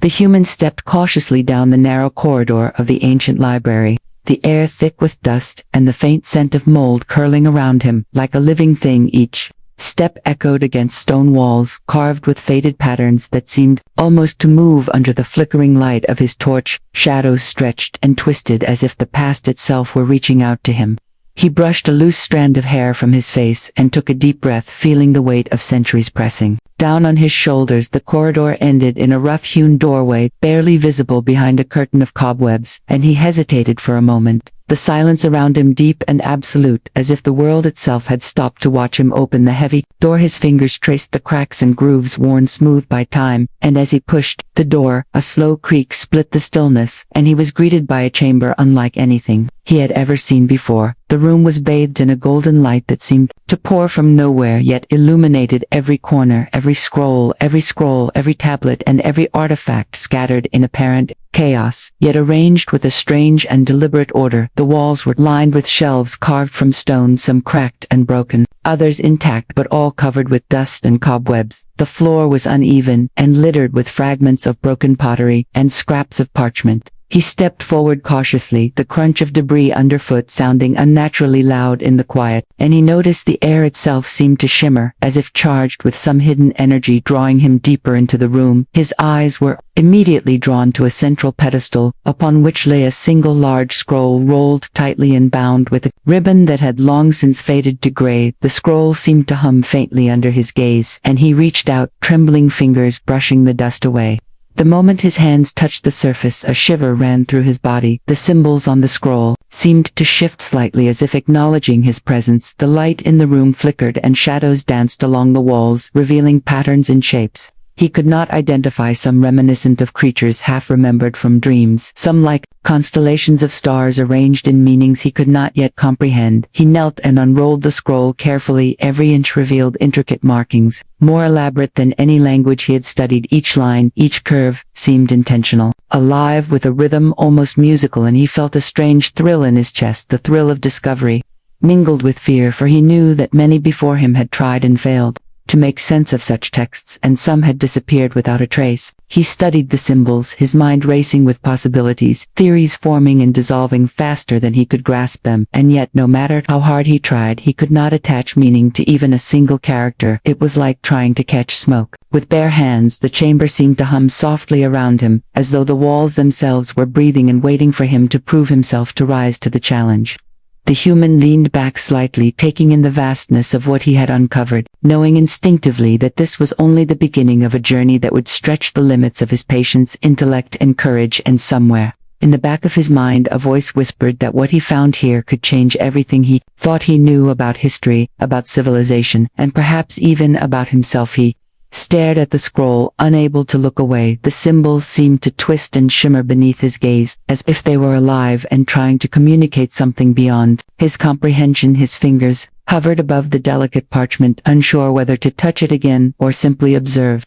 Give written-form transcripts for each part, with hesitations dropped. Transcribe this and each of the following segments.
The human stepped cautiously down the narrow corridor of the ancient library, the air thick with dust and the faint scent of mold curling around him like a living thing. Each step echoed against stone walls carved with faded patterns that seemed almost to move under the flickering light of his torch. Shadows stretched and twisted as if the past itself were reaching out to him. He brushed a loose strand of hair from his face and took a deep breath, feeling the weight of centuries pressing down on his shoulders. The corridor ended in a rough-hewn doorway, barely visible behind a curtain of cobwebs, and he hesitated for a moment. The silence around him deep and absolute, as if the world itself had stopped to watch him open the heavy door. His fingers traced the cracks and grooves worn smooth by time, and as he pushed the door, a slow creak split the stillness, and he was greeted by a chamber unlike anything he had ever seen before. The room was bathed in a golden light that seemed to pour from nowhere, yet illuminated every corner, every scroll, every tablet, and every artifact scattered in apparent chaos, yet arranged with a strange and deliberate order. The walls were lined with shelves carved from stone, some cracked and broken, others intact but all covered with dust and cobwebs. The floor was uneven and littered with fragments of broken pottery and scraps of parchment. He stepped forward cautiously, the crunch of debris underfoot sounding unnaturally loud in the quiet, and he noticed the air itself seemed to shimmer, as if charged with some hidden energy drawing him deeper into the room. His eyes were immediately drawn to a central pedestal, upon which lay a single large scroll rolled tightly and bound with a ribbon that had long since faded to gray. The scroll seemed to hum faintly under his gaze, and he reached out, trembling fingers brushing the dust away. The moment his hands touched the surface, a shiver ran through his body. The symbols on the scroll seemed to shift slightly as if acknowledging his presence. The light in the room flickered and shadows danced along the walls, revealing patterns and shapes he could not identify, some reminiscent of creatures half remembered from dreams, some like constellations of stars arranged in meanings he could not yet comprehend. He knelt and unrolled the scroll carefully. Every inch revealed intricate markings, more elaborate than any language he had studied. Each line, each curve, seemed intentional, alive with a rhythm almost musical, and he felt a strange thrill in his chest, the thrill of discovery, mingled with fear, for he knew that many before him had tried and failed to make sense of such texts, and some had disappeared without a trace. He studied the symbols, his mind racing with possibilities, theories forming and dissolving faster than he could grasp them, and yet no matter how hard he tried, he could not attach meaning to even a single character. It was like trying to catch smoke with bare hands. The chamber seemed to hum softly around him, as though the walls themselves were breathing and waiting for him to prove himself, to rise to the challenge. The human leaned back slightly, taking in the vastness of what he had uncovered, knowing instinctively that this was only the beginning of a journey that would stretch the limits of his patience, intellect, and courage. And somewhere in the back of his mind a voice whispered that what he found here could change everything he thought he knew about history, about civilization, and perhaps even about himself. He stared at the scroll, unable to look away. The symbols seemed to twist and shimmer beneath his gaze, as if they were alive and trying to communicate something beyond his comprehension. His fingers hovered above the delicate parchment, unsure whether to touch it again or simply observe.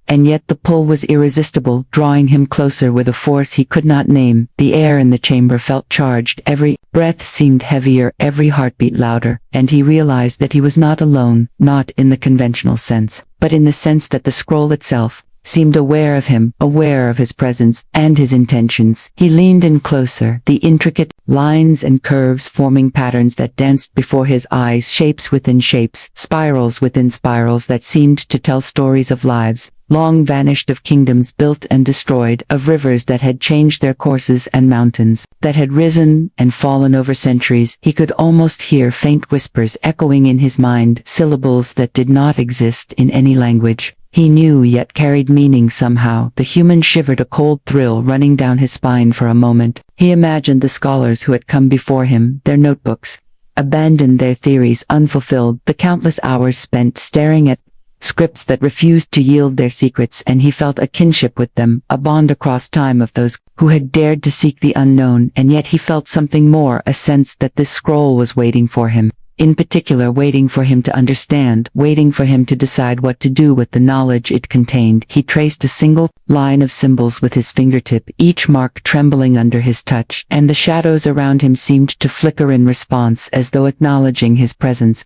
And yet the pull was irresistible, drawing him closer with a force he could not name. The air in the chamber felt charged, every breath seemed heavier, every heartbeat louder, and he realized that he was not alone, not in the conventional sense, but in the sense that the scroll itself seemed aware of him, aware of his presence and his intentions. He leaned in closer, the intricate lines and curves forming patterns that danced before his eyes, shapes within shapes, spirals within spirals that seemed to tell stories of lives long vanished, of kingdoms built and destroyed, of rivers that had changed their courses and mountains that had risen and fallen over centuries. He could almost hear faint whispers echoing in his mind, syllables that did not exist in any language he knew yet carried meaning somehow. The human shivered, a cold thrill running down his spine. For a moment he imagined the scholars who had come before him, their notebooks abandoned, their theories unfulfilled, the countless hours spent staring at scripts that refused to yield their secrets, and he felt a kinship with them, a bond across time of those who had dared to seek the unknown. And yet he felt something more, a sense that this scroll was waiting for him, in particular waiting for him to understand, waiting for him to decide what to do with the knowledge it contained. He traced a single line of symbols with his fingertip, each mark trembling under his touch, and the shadows around him seemed to flicker in response, as though acknowledging his presence.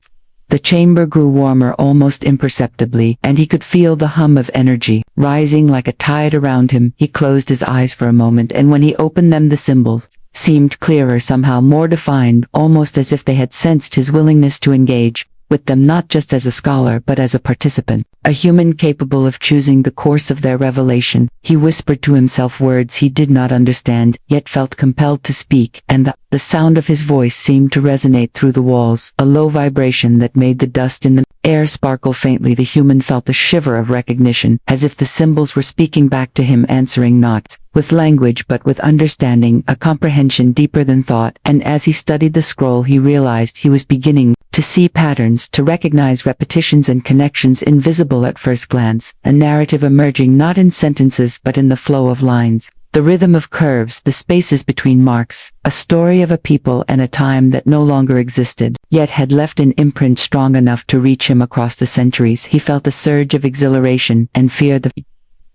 The chamber grew warmer almost imperceptibly, and he could feel the hum of energy rising like a tide around him. He closed his eyes for a moment, and when he opened them, the symbols seemed clearer, somehow more defined, almost as if they had sensed his willingness to engage with them, not just as a scholar but as a participant, a human capable of choosing the course of their revelation. He whispered to himself words he did not understand, yet felt compelled to speak, and the sound of his voice seemed to resonate through the walls, a low vibration that made the dust in the air sparkle faintly. The human felt a shiver of recognition, as if the symbols were speaking back to him, answering not with language but with understanding, a comprehension deeper than thought. And as he studied the scroll, he realized he was beginning to see patterns, to recognize repetitions and connections invisible at first glance, a narrative emerging not in sentences but in the flow of lines, the rhythm of curves, the spaces between marks, a story of a people and a time that no longer existed, yet had left an imprint strong enough to reach him across the centuries. He felt a surge of exhilaration and fear, the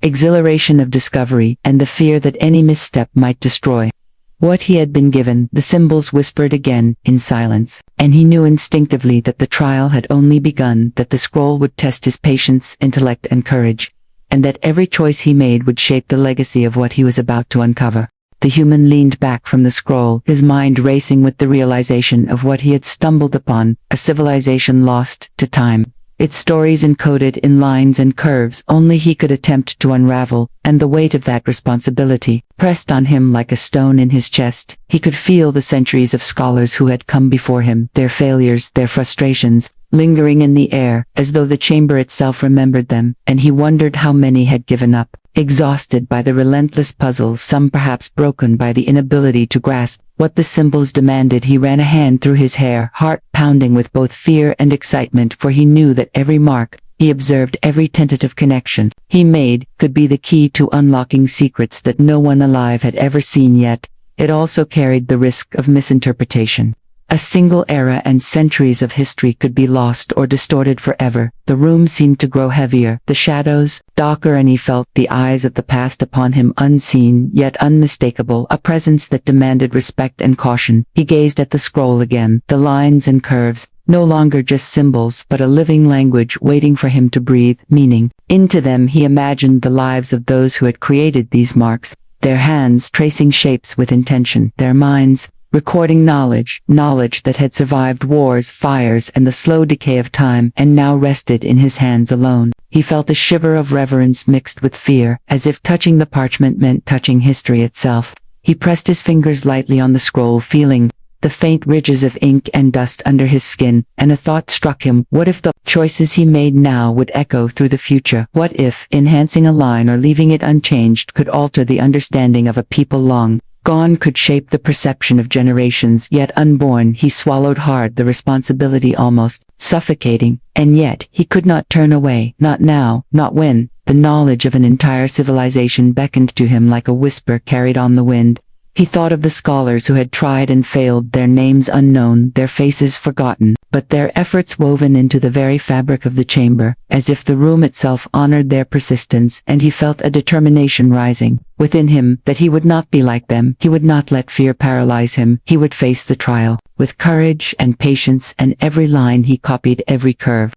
exhilaration of discovery, and the fear that any misstep might destroy what he had been given. The symbols whispered again, in silence, and he knew instinctively that the trial had only begun, that the scroll would test his patience, intellect, and courage, and that every choice he made would shape the legacy of what he was about to uncover. The human leaned back from the scroll, his mind racing with the realization of what he had stumbled upon, a civilization lost to time, its stories encoded in lines and curves only he could attempt to unravel, and the weight of that responsibility pressed on him like a stone in his chest. He could feel the centuries of scholars who had come before him, their failures, their frustrations, lingering in the air, as though the chamber itself remembered them, and he wondered how many had given up, exhausted by the relentless puzzle, some perhaps broken by the inability to grasp what the symbols demanded. He ran a hand through his hair, heart pounding with both fear and excitement, for he knew that every mark he observed, every tentative connection he made, could be the key to unlocking secrets that no one alive had ever seen yet. It also carried the risk of misinterpretation. A single era and centuries of history could be lost or distorted forever. The room seemed to grow heavier, the shadows darker, and he felt the eyes of the past upon him, unseen yet unmistakable, a presence that demanded respect and caution. He gazed at the scroll again, the lines and curves, no longer just symbols but a living language waiting for him to breathe meaning into them. He imagined the lives of those who had created these marks, their hands tracing shapes with intention, their minds recording knowledge that had survived wars, fires, and the slow decay of time, and now rested in his hands alone. He felt a shiver of reverence mixed with fear, as if touching the parchment meant touching history itself. He pressed his fingers lightly on the scroll, feeling the faint ridges of ink and dust under his skin, and a thought struck him. What if the choices he made now would echo through the future? What if enhancing a line or leaving it unchanged could alter the understanding of a people long gone, could shape the perception of generations yet unborn? He swallowed hard, the responsibility almost suffocating, and yet he could not turn away, not now, not when the knowledge of an entire civilization beckoned to him like a whisper carried on the wind. He thought of the scholars who had tried and failed, their names unknown, their faces forgotten, but their efforts woven into the very fabric of the chamber, as if the room itself honored their persistence, and he felt a determination rising within him that he would not be like them. He would not let fear paralyze him. He would face the trial with courage and patience, and every line he copied, every curve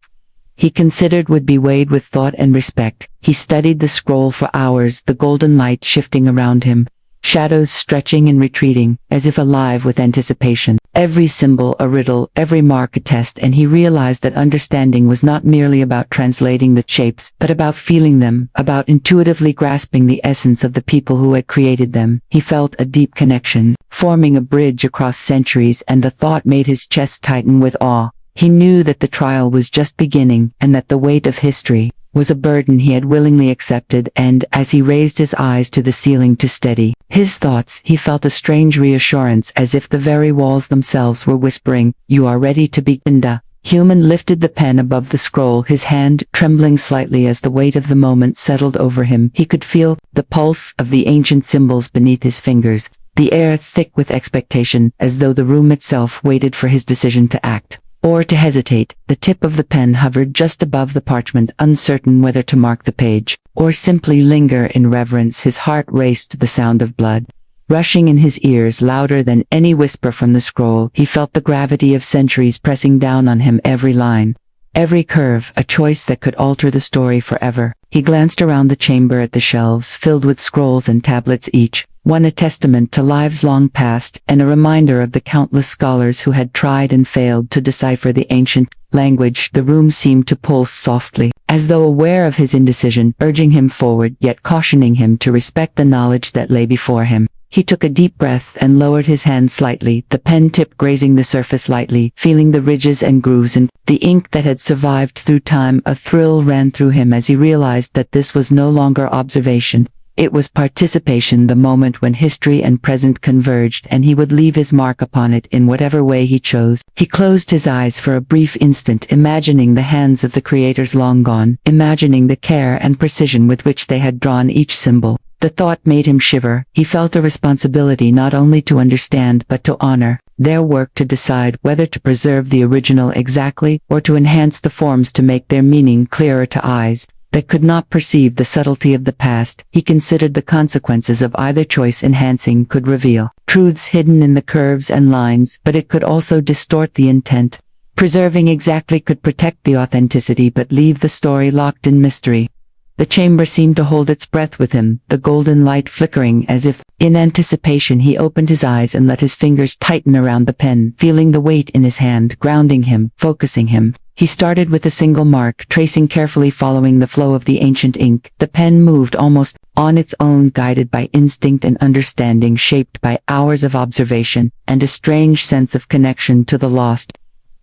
he considered, would be weighed with thought and respect. He studied the scroll for hours, the golden light shifting around him, shadows stretching and retreating, as if alive with anticipation. Every symbol a riddle, every mark a test, and he realized that understanding was not merely about translating the shapes, but about feeling them, about intuitively grasping the essence of the people who had created them. He felt a deep connection, forming a bridge across centuries, and the thought made his chest tighten with awe. He knew that the trial was just beginning, and that the weight of history was a burden he had willingly accepted, and as he raised his eyes to the ceiling to steady his thoughts, he felt a strange reassurance, as if the very walls themselves were whispering, "You are ready to begin." The human lifted the pen above the scroll, his hand trembling slightly as the weight of the moment settled over him. He could feel the pulse of the ancient symbols beneath his fingers, the air thick with expectation, as though the room itself waited for his decision to act or to hesitate. The tip of the pen hovered just above the parchment, uncertain whether to mark the page or simply linger in reverence. His heart raced to the sound of blood, rushing in his ears louder than any whisper from the scroll. He felt the gravity of centuries pressing down on him, every line, every curve, a choice that could alter the story forever. He glanced around the chamber at the shelves filled with scrolls and tablets, each one a testament to lives long past and a reminder of the countless scholars who had tried and failed to decipher the ancient language. The room seemed to pulse softly, as though aware of his indecision, urging him forward yet cautioning him to respect the knowledge that lay before him. He took a deep breath and lowered his hand slightly, the pen tip grazing the surface lightly, feeling the ridges and grooves and the ink that had survived through time. A thrill ran through him as he realized that this was no longer observation. It was participation, the moment when history and present converged, and he would leave his mark upon it in whatever way he chose. He closed his eyes for a brief instant, imagining the hands of the creators long gone, imagining the care and precision with which they had drawn each symbol. The thought made him shiver. He felt a responsibility not only to understand but to honor their work, to decide whether to preserve the original exactly or to enhance the forms to make their meaning clearer to eyes that could not perceive the subtlety of the past. He considered the consequences of either choice. Enhancing could reveal truths hidden in the curves and lines, but it could also distort the intent. Preserving exactly could protect the authenticity but leave the story locked in mystery. The chamber seemed to hold its breath with him, the golden light flickering as if in anticipation. He opened his eyes and let his fingers tighten around the pen, feeling the weight in his hand, grounding him, focusing him. He started with a single mark, tracing carefully, following the flow of the ancient ink. The pen moved almost on its own, guided by instinct and understanding, shaped by hours of observation and a strange sense of connection to the lost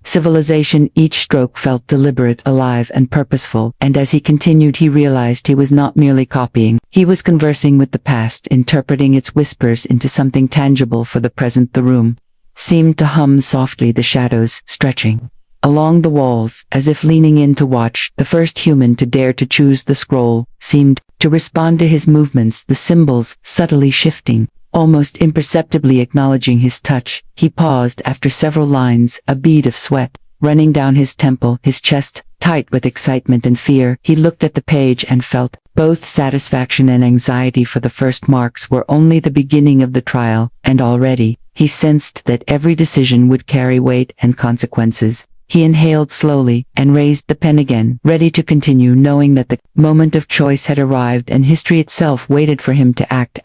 civilization. Each stroke felt deliberate, alive, and purposeful, and as he continued he realized he was not merely copying. He was conversing with the past, interpreting its whispers into something tangible for the present. The room seemed to hum softly, the shadows stretching along the walls, as if leaning in to watch. The first human to dare to choose the scroll seemed to respond to his movements, the symbols subtly shifting, almost imperceptibly acknowledging his touch. He paused after several lines, a bead of sweat running down his temple, his chest tight with excitement and fear. He looked at the page and felt both satisfaction and anxiety, for the first marks were only the beginning of the trial, and already he sensed that every decision would carry weight and consequences. He inhaled slowly and raised the pen again, ready to continue, knowing that the moment of choice had arrived and history itself waited for him to act.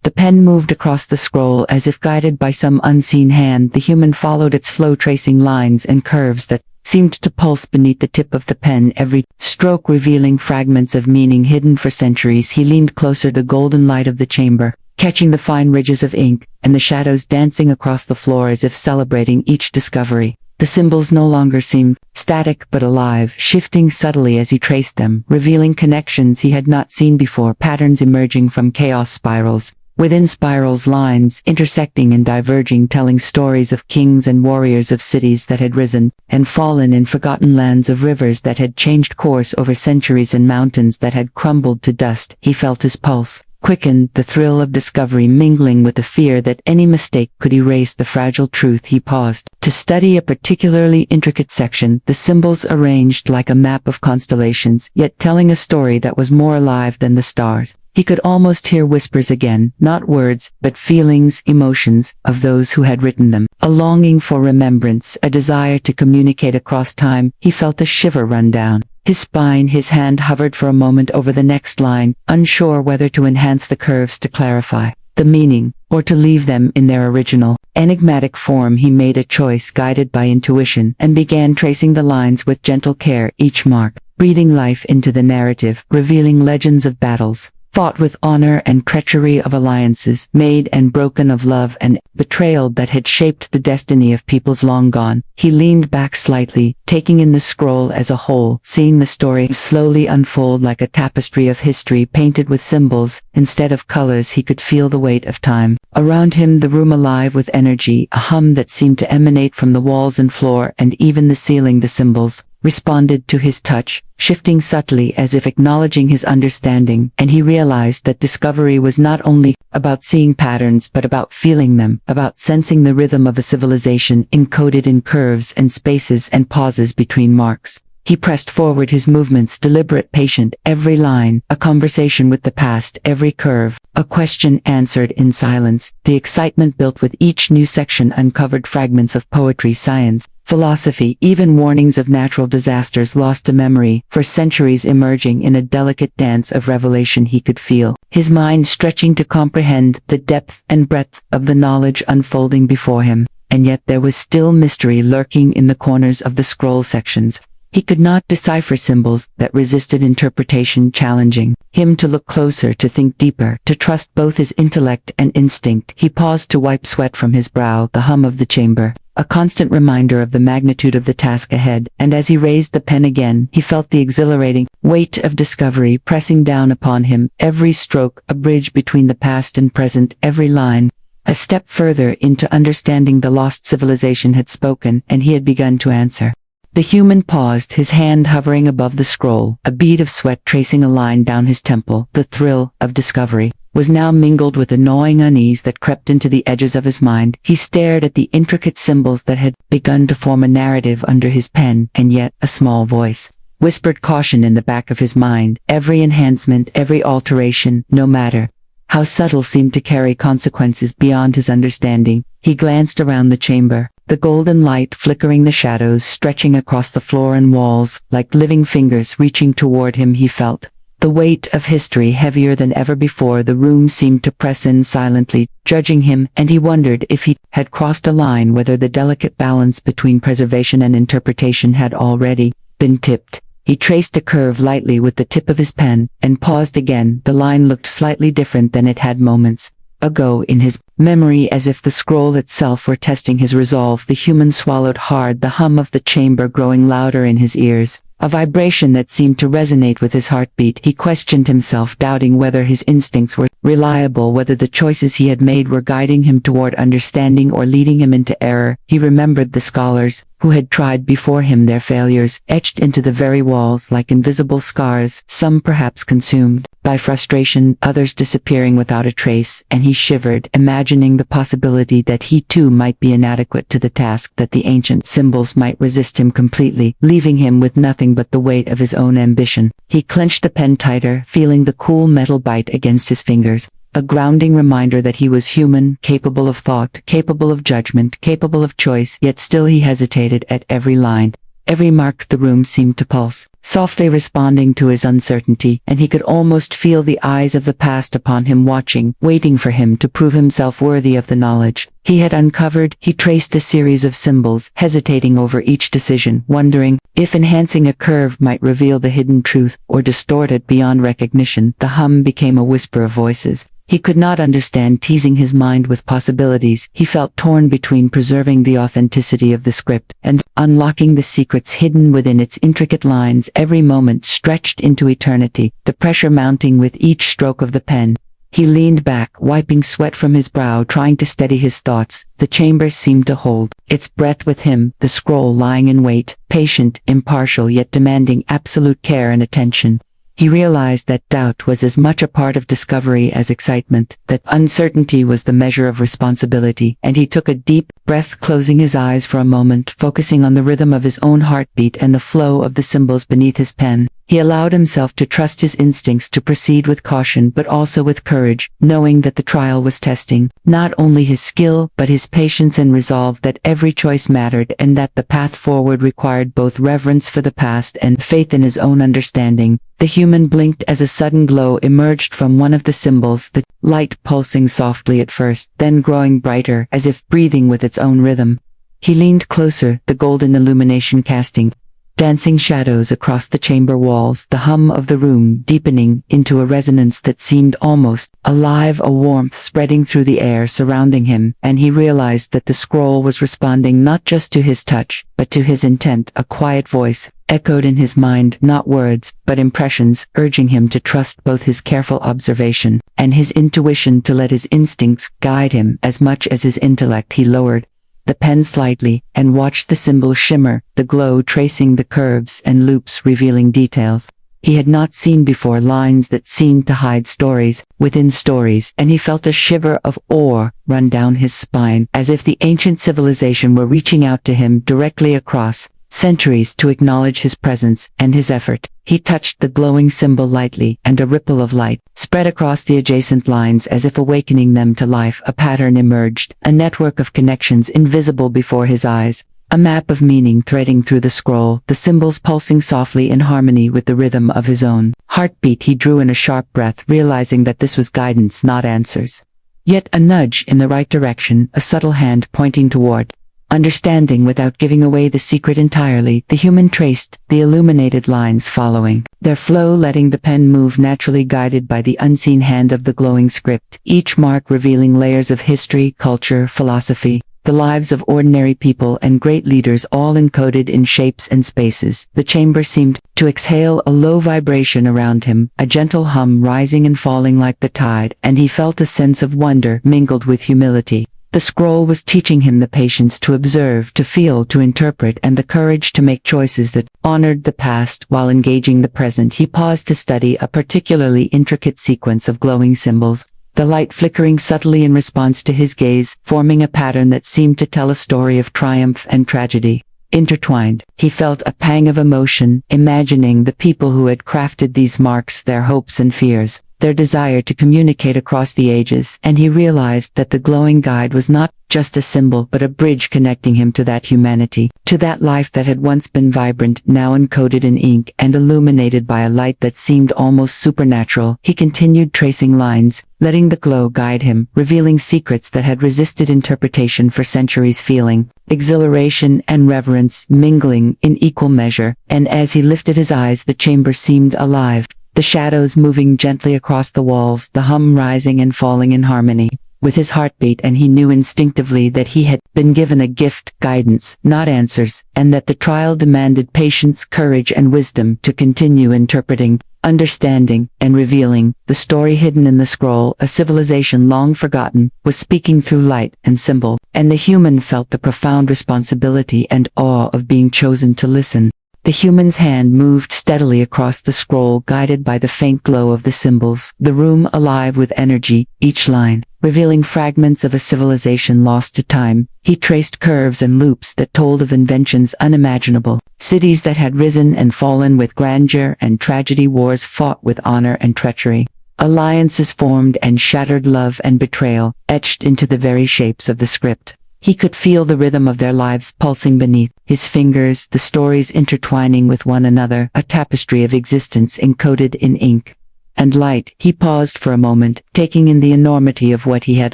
The pen moved across the scroll as if guided by some unseen hand. The human followed its flow, tracing lines and curves that seemed to pulse beneath the tip of the pen, every stroke revealing fragments of meaning hidden for centuries. He leaned closer, the golden light of the chamber catching the fine ridges of ink and the shadows dancing across the floor as if celebrating each discovery. The symbols no longer seemed static but alive, shifting subtly as he traced them, revealing connections he had not seen before, patterns emerging from chaos, spirals within spirals, lines intersecting and diverging, telling stories of kings and warriors, of cities that had risen and fallen in forgotten lands, of rivers that had changed course over centuries and mountains that had crumbled to dust. He felt his pulse quickened, the thrill of discovery mingling with the fear that any mistake could erase the fragile truth. He paused to study a particularly intricate section, the symbols arranged like a map of constellations, yet telling a story that was more alive than the stars. He could almost hear whispers again, not words, but feelings, emotions, of those who had written them. A longing for remembrance, a desire to communicate across time. He felt a shiver run down his spine. His hand hovered for a moment over the next line, unsure whether to enhance the curves to clarify the meaning, or to leave them in their original, enigmatic form. He made a choice guided by intuition, and began tracing the lines with gentle care, each mark breathing life into the narrative, revealing legends of battles fought with honor and treachery, of alliances made and broken, of love and betrayal that had shaped the destiny of peoples long gone. He leaned back slightly, taking in the scroll as a whole, seeing the story slowly unfold like a tapestry of history painted with symbols instead of colors. He could feel the weight of time around him, the room alive with energy, a hum that seemed to emanate from the walls and floor and even the ceiling. The symbols responded to his touch, shifting subtly as if acknowledging his understanding, and he realized that discovery was not only about seeing patterns but about feeling them, about sensing the rhythm of a civilization encoded in curves and spaces and pauses between marks. He pressed forward, his movements deliberate, patient, every line, a conversation with the past, every curve, a question answered in silence. The excitement built with each new section uncovered fragments of poetry, science, philosophy, even warnings of natural disasters lost to memory, for centuries emerging in a delicate dance of revelation. He could feel his mind stretching to comprehend the depth and breadth of the knowledge unfolding before him, and yet there was still mystery lurking in the corners of the scroll sections. He could not decipher symbols that resisted interpretation, challenging him to look closer, to think deeper, to trust both his intellect and instinct. He paused to wipe sweat from his brow, the hum of the chamber, a constant reminder of the magnitude of the task ahead, and as he raised the pen again, he felt the exhilarating weight of discovery pressing down upon him, every stroke a bridge between the past and present, every line a step further into understanding. The lost civilization had spoken, and he had begun to answer. The human paused, his hand hovering above the scroll, a bead of sweat tracing a line down his temple. The thrill of discovery was now mingled with a gnawing unease that crept into the edges of his mind. He stared at the intricate symbols that had begun to form a narrative under his pen, and yet a small voice whispered caution in the back of his mind. Every enhancement, every alteration, no matter how subtle, seemed to carry consequences beyond his understanding. He glanced around the chamber, the golden light flickering, the shadows stretching across the floor and walls like living fingers reaching toward him. He felt the weight of history heavier than ever before. The room seemed to press in silently, judging him, and he wondered if he had crossed a line, whether the delicate balance between preservation and interpretation had already been tipped. He traced a curve lightly with the tip of his pen, and paused again. The line looked slightly different than it had moments ago in his memory, as if the scroll itself were testing his resolve. The human swallowed hard, the hum of the chamber growing louder in his ears, a vibration that seemed to resonate with his heartbeat. He questioned himself, doubting whether his instincts were reliable, whether the choices he had made were guiding him toward understanding or leading him into error. He remembered the scholars who had tried before him, their failures etched into the very walls like invisible scars, some perhaps consumed by frustration, others disappearing without a trace, and he shivered, imagining the possibility that he too might be inadequate to the task, that the ancient symbols might resist him completely, leaving him with nothing but the weight of his own ambition. He clenched the pen tighter, feeling the cool metal bite against his fingers, a grounding reminder that he was human, capable of thought, capable of judgment, capable of choice. Yet still he hesitated at every line, every mark. The room seemed to pulse, softly responding to his uncertainty, and he could almost feel the eyes of the past upon him, watching, waiting for him to prove himself worthy of the knowledge he had uncovered. He traced a series of symbols, hesitating over each decision, wondering if enhancing a curve might reveal the hidden truth, or distort it beyond recognition. The hum became a whisper of voices he could not understand, teasing his mind with possibilities. He felt torn between preserving the authenticity of the script and unlocking the secrets hidden within its intricate lines. Every moment stretched into eternity, the pressure mounting with each stroke of the pen. He leaned back, wiping sweat from his brow, trying to steady his thoughts. The chamber seemed to hold its breath with him, the scroll lying in wait, patient, impartial, yet demanding absolute care and attention. He realized that doubt was as much a part of discovery as excitement, that uncertainty was the measure of responsibility, and he took a deep breath, closing his eyes for a moment, focusing on the rhythm of his own heartbeat and the flow of the symbols beneath his pen. He allowed himself to trust his instincts, to proceed with caution but also with courage, knowing that the trial was testing not only his skill but his patience and resolve, that every choice mattered, and that the path forward required both reverence for the past and faith in his own understanding. The human blinked as a sudden glow emerged from one of the symbols, the light pulsing softly at first, then growing brighter, as if breathing with its own rhythm. He leaned closer, the golden illumination casting dancing shadows across the chamber walls, the hum of the room deepening into a resonance that seemed almost alive, a warmth spreading through the air surrounding him, and he realized that the scroll was responding not just to his touch, but to his intent. A quiet voice echoed in his mind, not words, but impressions, urging him to trust both his careful observation and his intuition, to let his instincts guide him as much as his intellect. He lowered the pen slightly and watched the symbol shimmer, the glow tracing the curves and loops, revealing details he had not seen before, lines that seemed to hide stories within stories, and he felt a shiver of awe run down his spine, as if the ancient civilization were reaching out to him directly across centuries to acknowledge his presence and his effort. He touched the glowing symbol lightly, and a ripple of light spread across the adjacent lines as if awakening them to life. A pattern emerged, a network of connections invisible before his eyes. A map of meaning threading through the scroll, the symbols pulsing softly in harmony with the rhythm of his own heartbeat. He drew in a sharp breath, realizing that this was guidance, not answers. Yet a nudge in the right direction, a subtle hand pointing toward understanding without giving away the secret entirely. The human traced, the illuminated lines following their flow, letting the pen move naturally, guided by the unseen hand of the glowing script, each mark revealing layers of history, culture, philosophy, the lives of ordinary people and great leaders, all encoded in shapes and spaces. The chamber seemed to exhale a low vibration around him, a gentle hum rising and falling like the tide, and he felt a sense of wonder mingled with humility. The scroll was teaching him the patience to observe, to feel, to interpret, and the courage to make choices that honored the past while engaging the present. He paused to study a particularly intricate sequence of glowing symbols, the light flickering subtly in response to his gaze, forming a pattern that seemed to tell a story of triumph and tragedy. Intertwined, he felt a pang of emotion, imagining the people who had crafted these marks, their hopes and fears, their desire to communicate across the ages, and he realized that the glowing guide was not just a symbol but a bridge connecting him to that humanity, to that life that had once been vibrant, now encoded in ink and illuminated by a light that seemed almost supernatural. He continued tracing lines, letting the glow guide him, revealing secrets that had resisted interpretation for centuries, feeling exhilaration and reverence mingling in equal measure, and as he lifted his eyes the chamber seemed alive, the shadows moving gently across the walls, the hum rising and falling in harmony with his heartbeat, and he knew instinctively that he had been given a gift, guidance, not answers, and that the trial demanded patience, courage, and wisdom to continue interpreting, understanding, and revealing. The story hidden in the scroll, a civilization long forgotten, was speaking through light and symbol, and the human felt the profound responsibility and awe of being chosen to listen. The human's hand moved steadily across the scroll, guided by the faint glow of the symbols, the room alive with energy, each line revealing fragments of a civilization lost to time. He traced curves and loops that told of inventions unimaginable, cities that had risen and fallen with grandeur and tragedy, wars fought with honor and treachery, alliances formed and shattered, love and betrayal, etched into the very shapes of the script. He could feel the rhythm of their lives pulsing beneath his fingers, the stories intertwining with one another, a tapestry of existence encoded in ink and light. He paused for a moment, taking in the enormity of what he had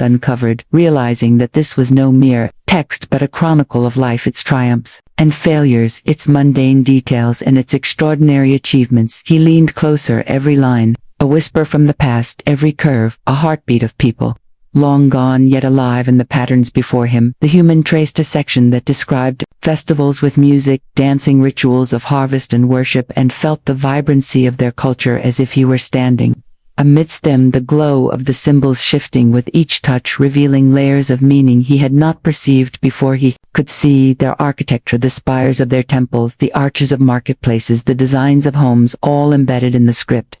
uncovered, realizing that this was no mere text but a chronicle of life, its triumphs and failures, its mundane details and its extraordinary achievements. He leaned closer, every line a whisper from the past, every curve a heartbeat of people long gone yet alive in the patterns before him. The human traced a section that described festivals with music, dancing, rituals of harvest and worship, and felt the vibrancy of their culture as if he were standing amidst them, the glow of the symbols shifting with each touch, revealing layers of meaning he had not perceived before. He could see their architecture, the spires of their temples, the arches of marketplaces, the designs of homes, all embedded in the script.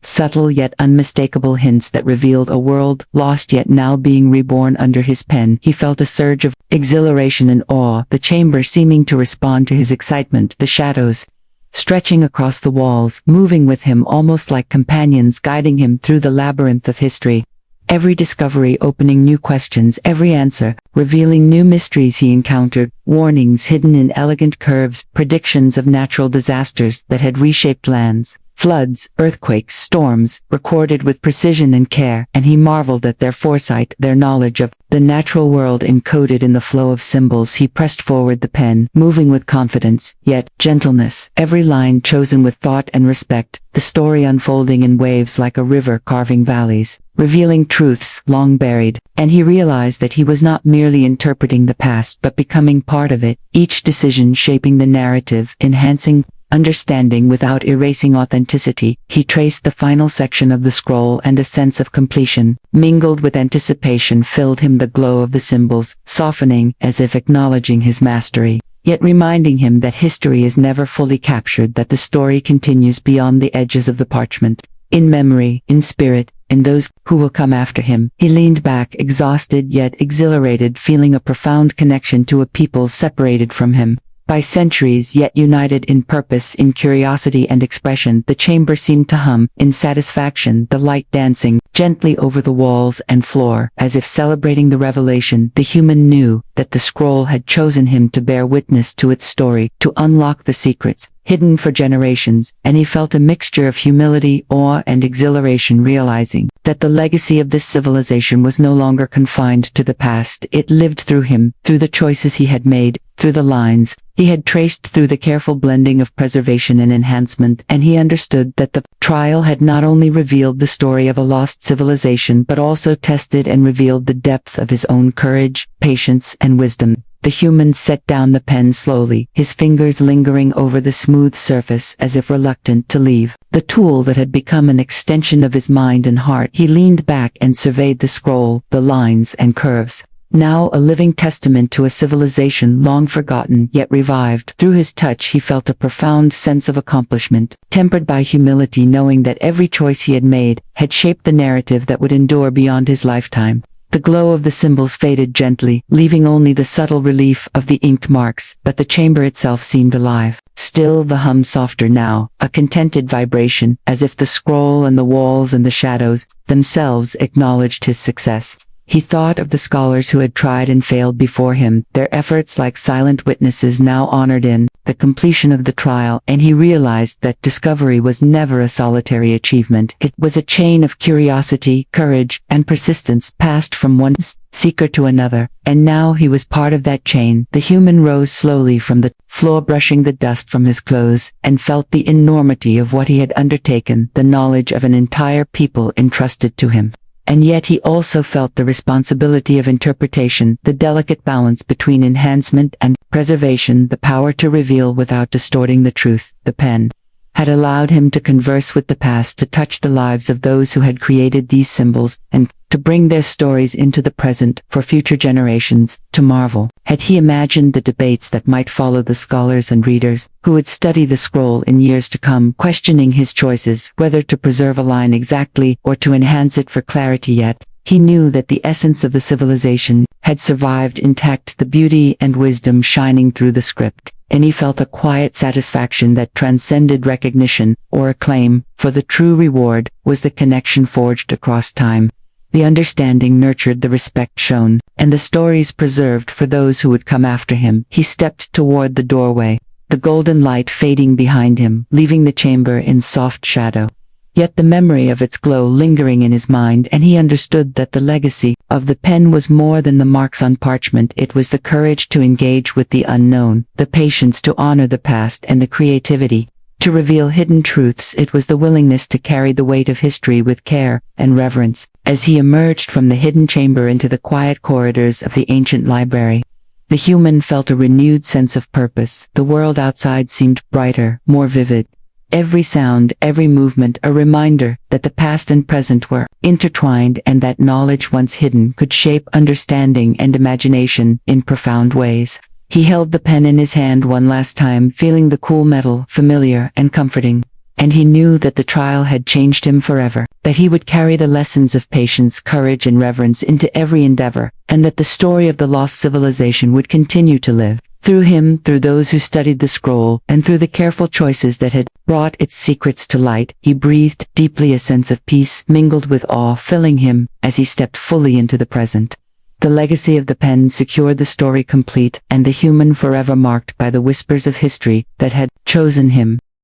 Subtle yet unmistakable hints that revealed a world lost yet now being reborn under his pen. He felt a surge of exhilaration and awe, the chamber seeming to respond to his excitement, the shadows stretching across the walls, moving with him almost like companions, guiding him through the labyrinth of history. Every discovery opening new questions, every answer revealing new mysteries he encountered, warnings hidden in elegant curves, predictions of natural disasters that had reshaped lands. Floods, earthquakes, storms, recorded with precision and care, and he marveled at their foresight, their knowledge of the natural world encoded in the flow of symbols. He pressed forward the pen, moving with confidence, yet gentleness, every line chosen with thought and respect, the story unfolding in waves like a river carving valleys, revealing truths long buried, and he realized that he was not merely interpreting the past but becoming part of it, each decision shaping the narrative, enhancing understanding without erasing authenticity. He traced the final section of the scroll, and a sense of completion, mingled with anticipation, filled him. The glow of the symbols, softening as if acknowledging his mastery, yet reminding him that history is never fully captured, that the story continues beyond the edges of the parchment, in memory, in spirit, in those who will come after him. He leaned back, exhausted yet exhilarated, feeling a profound connection to a people separated from him. By centuries yet united in purpose, in curiosity and expression, the chamber seemed to hum, in satisfaction, the light dancing gently over the walls and floor, as if celebrating the revelation. The human knew that the scroll had chosen him to bear witness to its story, to unlock the secrets hidden for generations, and he felt a mixture of humility, awe, and exhilaration, realizing that the legacy of this civilization was no longer confined to the past. It lived through him, through the choices he had made, through the lines he had traced, through the careful blending of preservation and enhancement, and he understood that the trial had not only revealed the story of a lost civilization but also tested and revealed the depth of his own courage, patience, and wisdom. The human set down the pen slowly, his fingers lingering over the smooth surface as if reluctant to leave the tool that had become an extension of his mind and heart. He leaned back and surveyed the scroll, the lines and curves, now a living testament to a civilization long forgotten yet revived. Through his touch he felt a profound sense of accomplishment, tempered by humility, knowing that every choice he had made had shaped the narrative that would endure beyond his lifetime. The glow of the symbols faded gently, leaving only the subtle relief of the inked marks, but the chamber itself seemed alive. Still, the hum softer now, a contented vibration, as if the scroll and the walls and the shadows themselves acknowledged his success. He thought of the scholars who had tried and failed before him, their efforts like silent witnesses now honored in the completion of the trial, and he realized that discovery was never a solitary achievement. It was a chain of curiosity, courage, and persistence passed from one seeker to another, and now he was part of that chain. The human rose slowly from the floor, brushing the dust from his clothes, and felt the enormity of what he had undertaken, the knowledge of an entire people entrusted to him. And yet he also felt the responsibility of interpretation, the delicate balance between enhancement and preservation, the power to reveal without distorting the truth. The pen had allowed him to converse with the past, to touch the lives of those who had created these symbols, and to bring their stories into the present for future generations to marvel. Had he imagined the debates that might follow, the scholars and readers who would study the scroll in years to come, questioning his choices, whether to preserve a line exactly or to enhance it for clarity? Yet he knew that the essence of the civilization had survived intact, the beauty and wisdom shining through the script, and he felt a quiet satisfaction that transcended recognition or acclaim, for the true reward was the connection forged across time. The understanding nurtured the respect shown, and the stories preserved for those who would come after him. He stepped toward the doorway, the golden light fading behind him, leaving the chamber in soft shadow. Yet the memory of its glow lingering in his mind, and he understood that the legacy of the pen was more than the marks on parchment. It was the courage to engage with the unknown, the patience to honor the past, and the creativity to reveal hidden truths. It was the willingness to carry the weight of history with care and reverence. As he emerged from the hidden chamber into the quiet corridors of the ancient library, the human felt a renewed sense of purpose. The world outside seemed brighter, more vivid. Every sound, every movement, a reminder that the past and present were intertwined, and that knowledge once hidden could shape understanding and imagination in profound ways. He held the pen in his hand one last time, feeling the cool metal, familiar and comforting. And he knew that the trial had changed him forever, that he would carry the lessons of patience, courage, and reverence into every endeavor, and that the story of the lost civilization would continue to live through him, through those who studied the scroll, and through the careful choices that had brought its secrets to light. He breathed deeply, a sense of peace mingled with awe filling him as he stepped fully into the present. The legacy of the pen secured the story complete, and the human forever marked by the whispers of history that had chosen him.